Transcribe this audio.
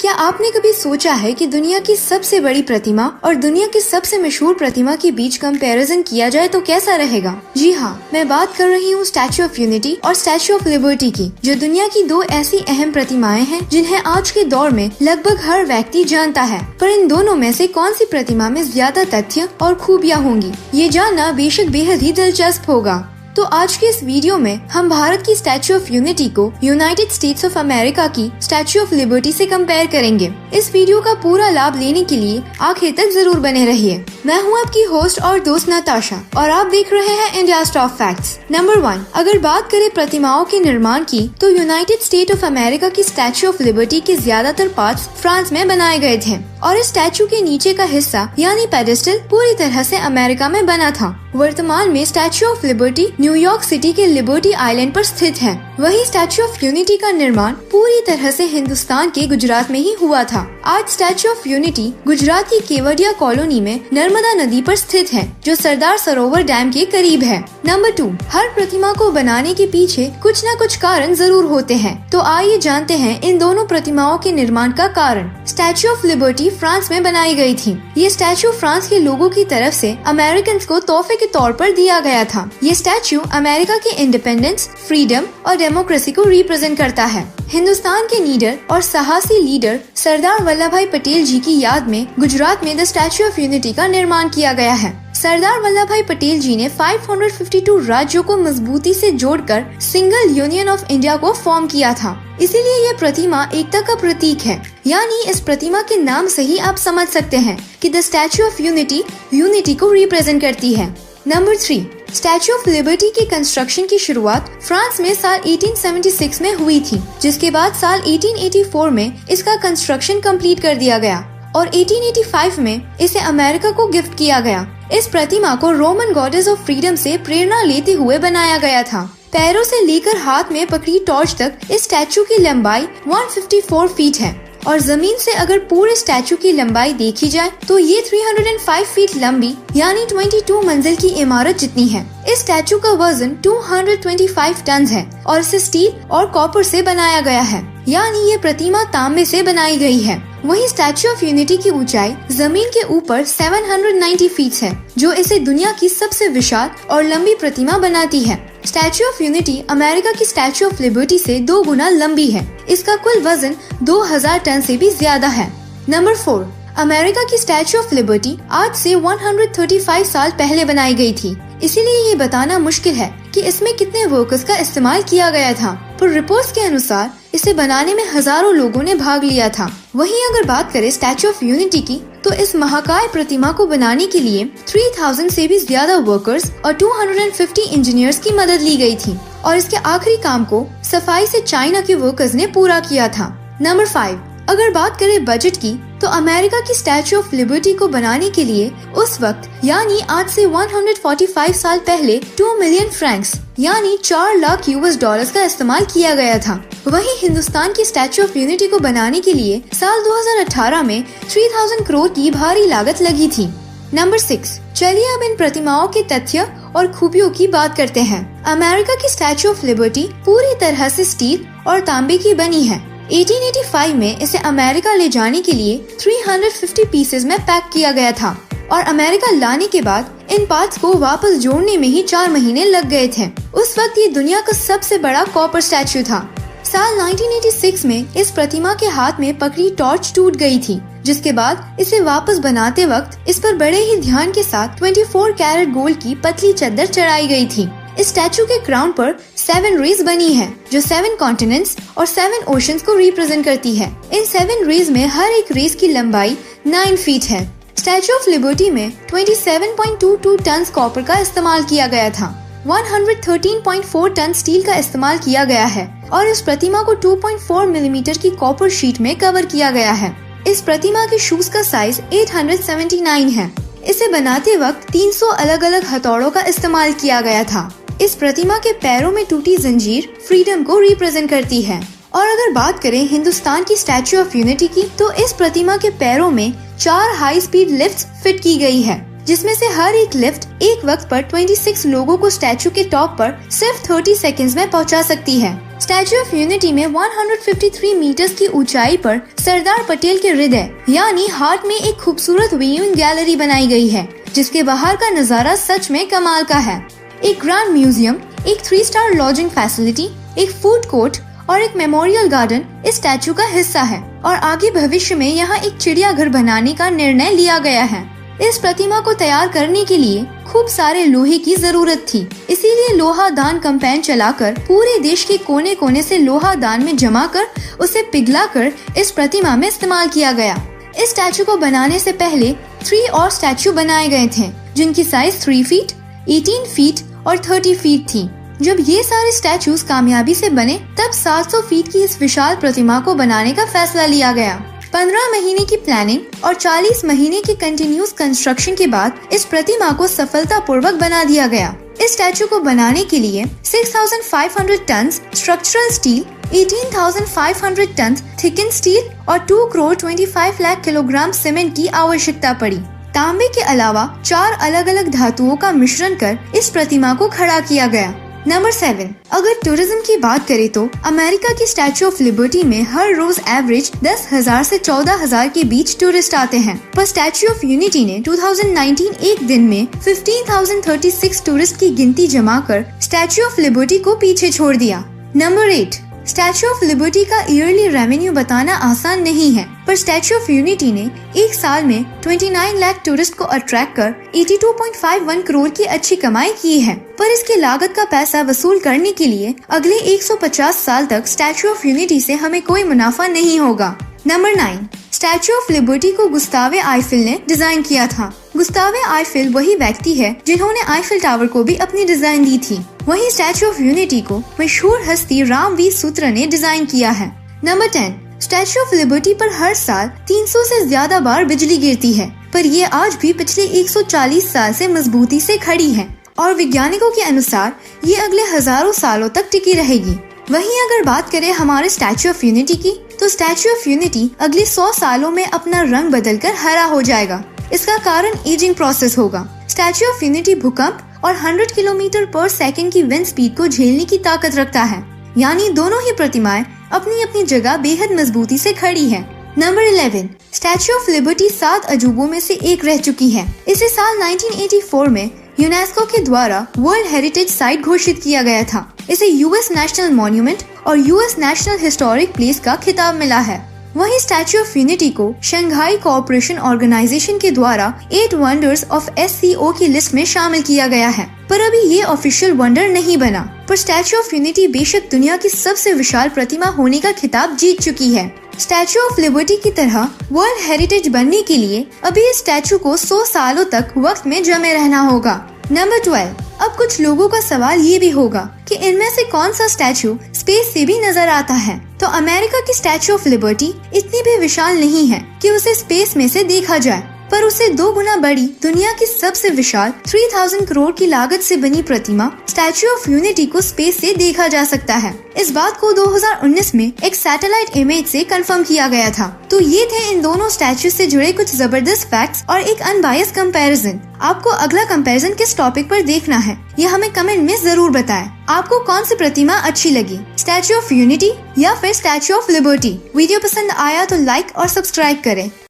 क्या आपने कभी सोचा है कि दुनिया की सबसे बड़ी प्रतिमा और दुनिया की सबसे मशहूर प्रतिमा के बीच कंपैरिजन किया जाए तो कैसा रहेगा? जी हाँ, मैं बात कर रही हूँ स्टैच्यू ऑफ यूनिटी और स्टैच्यू ऑफ लिबर्टी की, जो दुनिया की दो ऐसी अहम प्रतिमाएं हैं जिन्हें आज के दौर में लगभग हर व्यक्ति जानता है। पर इन दोनों में से कौन सी प्रतिमा में ज्यादा तथ्य और खूबियाँ होंगी, ये जानना बेशक बेहद ही दिलचस्प होगा। तो आज के इस वीडियो में हम भारत की स्टैच्यू ऑफ यूनिटी को यूनाइटेड स्टेट्स ऑफ अमेरिका की स्टैच्यू ऑफ लिबर्टी से कंपेयर करेंगे। इस वीडियो का पूरा लाभ लेने के लिए आखिर तक जरूर बने रहिए। मैं हूं आपकी होस्ट और दोस्त नताशा और आप देख रहे हैं इंडिया टॉप फैक्ट्स। नंबर 1, अगर बात करें प्रतिमाओं के निर्माण की, तो यूनाइटेड स्टेट ऑफ अमेरिका की स्टैच्यू ऑफ लिबर्टी के ज्यादातर पार्ट्स फ्रांस में बनाए गए थे और इस स्टैच्यू के नीचे का हिस्सा यानी पेडेस्टल पूरी तरह से अमेरिका में बना था। वर्तमान में statue of liberty New York city के लिबर्टी आइलैंड पर स्थित है। वहीं स्टैच्यू ऑफ यूनिटी का निर्माण पूरी तरह से हिंदुस्तान के गुजरात में ही हुआ था। आज स्टैच्यू ऑफ यूनिटी गुजरात की केवडिया कॉलोनी में नर्मदा नदी पर स्थित है, जो सरदार सरोवर डैम के करीब है। नंबर 2, हर प्रतिमा को बनाने के पीछे कुछ न कुछ कारण जरूर होते हैं, तो आइए जानते हैं इन दोनों प्रतिमाओं के निर्माण का कारण। स्टैच्यू ऑफ लिबर्टी फ्रांस में बनाई गई थी। ये स्टैच्यू फ्रांस के लोगों की तरफ से अमेरिकन को तोहफे के तौर पर दिया गया था। ये स्टैच्यू अमेरिका की इंडिपेंडेंस, फ्रीडम और डेमोक्रेसी को रिप्रेजेंट करता है। हिंदुस्तान के लीडर और साहसी लीडर सरदार वल्लभ भाई पटेल जी की याद में गुजरात में द स्टैच्यू ऑफ यूनिटी का निर्माण किया गया है। सरदार वल्लभ भाई पटेल जी ने 552 राज्यों को मजबूती से जोड़कर सिंगल यूनियन ऑफ इंडिया को फॉर्म किया था। इसीलिए यह प्रतिमा एकता का प्रतीक है। यानी इस प्रतिमा के नाम से ही आप समझ सकते हैं कि द स्टैच्यू ऑफ यूनिटी को रिप्रेजेंट करती है। नंबर 3, स्टैच्यू ऑफ लिबर्टी की कंस्ट्रक्शन की शुरुआत फ्रांस में साल 1876 में हुई थी, जिसके बाद साल 1884 में इसका कंस्ट्रक्शन कंप्लीट कर दिया गया और 1885 में इसे अमेरिका को गिफ्ट किया गया। इस प्रतिमा को रोमन गॉडेस ऑफ फ्रीडम से प्रेरणा लेते हुए बनाया गया था। पैरों से लेकर हाथ में पकड़ी टॉर्च तक इस स्टैच्यू की लंबाई 154 फीट है और जमीन से अगर पूरे स्टैच्यू की लंबाई देखी जाए तो ये 305 फीट लंबी यानी 22 मंजिल की इमारत जितनी है। इस स्टैच्यू का वजन 225 टन है और इसे स्टील और कॉपर से बनाया गया है, यानी ये प्रतिमा तांबे से बनाई गई है। वहीं स्टैच्यू ऑफ यूनिटी की ऊंचाई जमीन के ऊपर 790 फीट है, जो इसे दुनिया की सबसे विशाल और लंबी प्रतिमा बनाती है। स्टैच्यू ऑफ यूनिटी अमेरिका की स्टैच्यू ऑफ लिबर्टी से 2 गुना लंबी है। इसका कुल वजन 2000 टन से भी ज्यादा है। नंबर 4, अमेरिका की स्टैच्यू ऑफ लिबर्टी आज से 135 साल पहले बनाई गई थी। इसीलिए ये बताना मुश्किल है कि इसमें कितने वर्कर्स का इस्तेमाल किया गया था, पर रिपोर्ट्स के अनुसार इसे बनाने में हजारों लोगों ने भाग लिया था। वहीं अगर बात करें स्टैच्यू ऑफ यूनिटी की, तो इस महाकाय प्रतिमा को बनाने के लिए 3000 से भी ज्यादा वर्कर्स और 250 इंजीनियर्स की मदद ली गई थी और इसके आखिरी काम को सफाई से चाइना के वर्कर्स ने पूरा किया था। नंबर 5, अगर बात करें बजट की, तो अमेरिका की स्टैच्यू ऑफ लिबर्टी को बनाने के लिए उस वक्त यानी आज से 145 साल पहले 2 मिलियन फ्रैंक्स यानी 4 लाख US डॉलर्स का इस्तेमाल किया गया था। वहीं हिंदुस्तान की स्टैच्यू ऑफ यूनिटी को बनाने के लिए साल 2018 में 3000 करोड़ की भारी लागत लगी थी। नंबर 6, चलिए अब इन प्रतिमाओं के तथ्य और खूबियों की बात करते हैं। अमेरिका की स्टैच्यू ऑफ लिबर्टी पूरी तरह से स्टील और तांबे की बनी है। 1885 में इसे अमेरिका ले जाने के लिए 350 पीसेस में पैक किया गया था और अमेरिका लाने के बाद इन पार्ट्स को वापस जोड़ने में ही 4 महीने लग गए थे। उस वक्त ये दुनिया का सबसे बड़ा कॉपर स्टैच्यू था। साल 1986 में इस प्रतिमा के हाथ में पकड़ी टॉर्च टूट गई थी, जिसके बाद इसे वापस बनाते वक्त इस पर बड़े ही ध्यान के साथ 24 कैरेट गोल्ड की पतली चद्दर चढ़ाई गई थी। इस स्टैच्यू के क्राउन पर 7 रेज बनी है, जो 7 कॉन्टिनेंट्स और 7 ओशंस को रिप्रेजेंट करती है। इन 7 रेज में हर एक रेज की लंबाई 9 फीट है। स्टैच्यू ऑफ लिबर्टी में 27.22 टन कॉपर का इस्तेमाल किया गया था। 113.4 टन स्टील का इस्तेमाल किया गया है और इस प्रतिमा को 2.4 मिलीमीटर की कॉपर शीट में कवर किया गया है। इस प्रतिमा के शूज का साइज 879 है। इसे बनाते वक्त 300 अलग अलग हथौड़ों का इस्तेमाल किया गया था। इस प्रतिमा के पैरों में टूटी जंजीर फ्रीडम को रिप्रेजेंट करती है। और अगर बात करें हिंदुस्तान की स्टैच्यू ऑफ यूनिटी की, तो इस प्रतिमा के पैरों में 4 हाई स्पीड लिफ्ट्स फिट की गई है, जिसमें से हर एक लिफ्ट एक वक्त पर 26 लोगों को स्टैच्यू के टॉप पर सिर्फ 30 सेकंड्स में पहुंचा सकती है। स्टैचू ऑफ यूनिटी में 153 मीटर्स की ऊंचाई पर सरदार पटेल के हृदय यानी हार्ट में एक खूबसूरत व्यूइंग गैलरी बनाई गई है, जिसके बाहर का नजारा सच में कमाल का है। एक ग्रैंड म्यूजियम, एक 3 स्टार लॉजिंग फैसिलिटी, एक फूड कोर्ट और एक मेमोरियल गार्डन इस स्टैचू का हिस्सा है और आगे भविष्य में यहाँ एक चिड़ियाघर बनाने का निर्णय लिया गया है। इस प्रतिमा को तैयार करने के लिए खूब सारे लोहे की जरूरत थी, इसीलिए लोहा दान कैंपेन चलाकर पूरे देश के कोने कोने से लोहा दान में जमा कर उसे पिघलाकर इस प्रतिमा में इस्तेमाल किया गया। इस स्टैचू को बनाने से पहले 3 और स्टैचू बनाए गए थे, जिनकी साइज 3 फीट, 18 फीट और 30 फीट थी। जब ये सारे स्टैचूज कामयाबी से बने, तब 700 फीट की इस विशाल प्रतिमा को बनाने का फैसला लिया गया। 15 महीने की प्लानिंग और 40 महीने की कंटिन्यूस कंस्ट्रक्शन के बाद इस प्रतिमा को सफलतापूर्वक बना दिया गया। इस स्टैचू को बनाने के लिए 6,500 ton structural steel, 18,500 ton thicken steel और 2 करोड़ 25 लाख किलोग्राम सीमेंट की आवश्यकता पड़ी। तांबे के अलावा 4 अलग अलग धातुओं का मिश्रण कर इस प्रतिमा को खड़ा किया गया। नंबर 7, अगर टूरिज्म की बात करें तो अमेरिका की स्टैचू ऑफ लिबर्टी में हर रोज एवरेज 10,000 से 14,000 के बीच टूरिस्ट आते हैं, पर स्टैचू ऑफ यूनिटी ने 2019 एक दिन में 15,036 टूरिस्ट की गिनती जमा कर स्टैचू ऑफ लिबर्टी को पीछे छोड़ दिया। नंबर 8, स्टैचू ऑफ लिबर्टी का ईयरली रेवेन्यू बताना आसान नहीं है, पर स्टैचू ऑफ यूनिटी ने एक साल में 29 लाख टूरिस्ट को अट्रैक्ट कर 82.51 करोड़ की अच्छी कमाई की है। पर इसकी लागत का पैसा वसूल करने के लिए अगले 150 साल तक स्टैचू ऑफ यूनिटी से हमें कोई मुनाफा नहीं होगा। नंबर 9, स्टैचू ऑफ लिबर्टी को गुस्तावे आईफिल ने डिजाइन किया था। गुस्तावे आईफिल वही व्यक्ति है जिन्होंने आईफिल टावर को भी अपनी डिजाइन दी थी। वहीं स्टैचू ऑफ यूनिटी को मशहूर हस्ती रामवीर सूत्र ने डिजाइन किया है। नंबर 10, स्टैचू ऑफ लिबर्टी पर हर साल 300 से ज्यादा बार बिजली गिरती है, पर ये आज भी पिछले 140 साल से मजबूती से खड़ी है और वैज्ञानिकों के अनुसार ये अगले हजारों सालों तक टिकी रहेगी। वहीं अगर बात करें हमारे स्टैचू ऑफ यूनिटी की, तो स्टैचू ऑफ यूनिटी अगले 100 सालों में अपना रंग बदलकर हरा हो जाएगा। इसका कारण एजिंग प्रोसेस होगा। स्टैचू ऑफ यूनिटी भूकंप और 100 किलोमीटर पर सेकंड की विंड स्पीड को झेलने की ताकत रखता है, यानी दोनों ही प्रतिमाएं अपनी अपनी जगह बेहद मजबूती से खड़ी है। नंबर 11, स्टैचू ऑफ लिबर्टी 7 अजूबों में से एक रह चुकी है। इसे साल 1984 में यूनेस्को के द्वारा वर्ल्ड हेरिटेज साइट घोषित किया गया था। इसे यूएस नेशनल मॉन्यूमेंट और यूएस नेशनल हिस्टोरिक प्लेस का खिताब मिला है। वहीं स्टैचू ऑफ यूनिटी को शंघाई कोऑपरेशन ऑर्गेनाइजेशन के द्वारा 8 वंडर्स ऑफ SCO की लिस्ट में शामिल किया गया है, पर अभी ये ऑफिशियल वंडर नहीं बना। पर स्टैचू ऑफ यूनिटी बेशक दुनिया की सबसे विशाल प्रतिमा होने का खिताब जीत चुकी है। स्टैचू ऑफ लिबर्टी की तरह वर्ल्ड हेरिटेज बनने के लिए अभी इस स्टैचू को 100 सालों तक वक्त में जमे रहना होगा। नंबर 12, अब कुछ लोगों का सवाल ये भी होगा कि इनमें से कौन सा स्टैचू स्पेस से भी नजर आता है। तो अमेरिका की स्टैचू ऑफ लिबर्टी इतनी भी विशाल नहीं है कि उसे स्पेस में से देखा जाए, पर उसे 2 गुना बड़ी दुनिया की सबसे विशाल 3000 करोड़ की लागत से बनी प्रतिमा स्टैचू ऑफ यूनिटी को स्पेस से देखा जा सकता है। इस बात को 2019 में एक सैटेलाइट इमेज से कंफर्म किया गया था। तो ये थे इन दोनों स्टैचू से जुड़े कुछ जबरदस्त फैक्ट्स और एक अनबायस्ड कंपैरिजन। आपको अगला कंपैरिजन किस टॉपिक पर देखना है, ये हमें कमेंट में जरूर बताएं। आपको कौन सी प्रतिमा अच्छी लगी, स्टैचू ऑफ यूनिटी या फिर स्टैचू ऑफ लिबर्टी? वीडियो पसंद आया तो लाइक और सब्सक्राइब करें।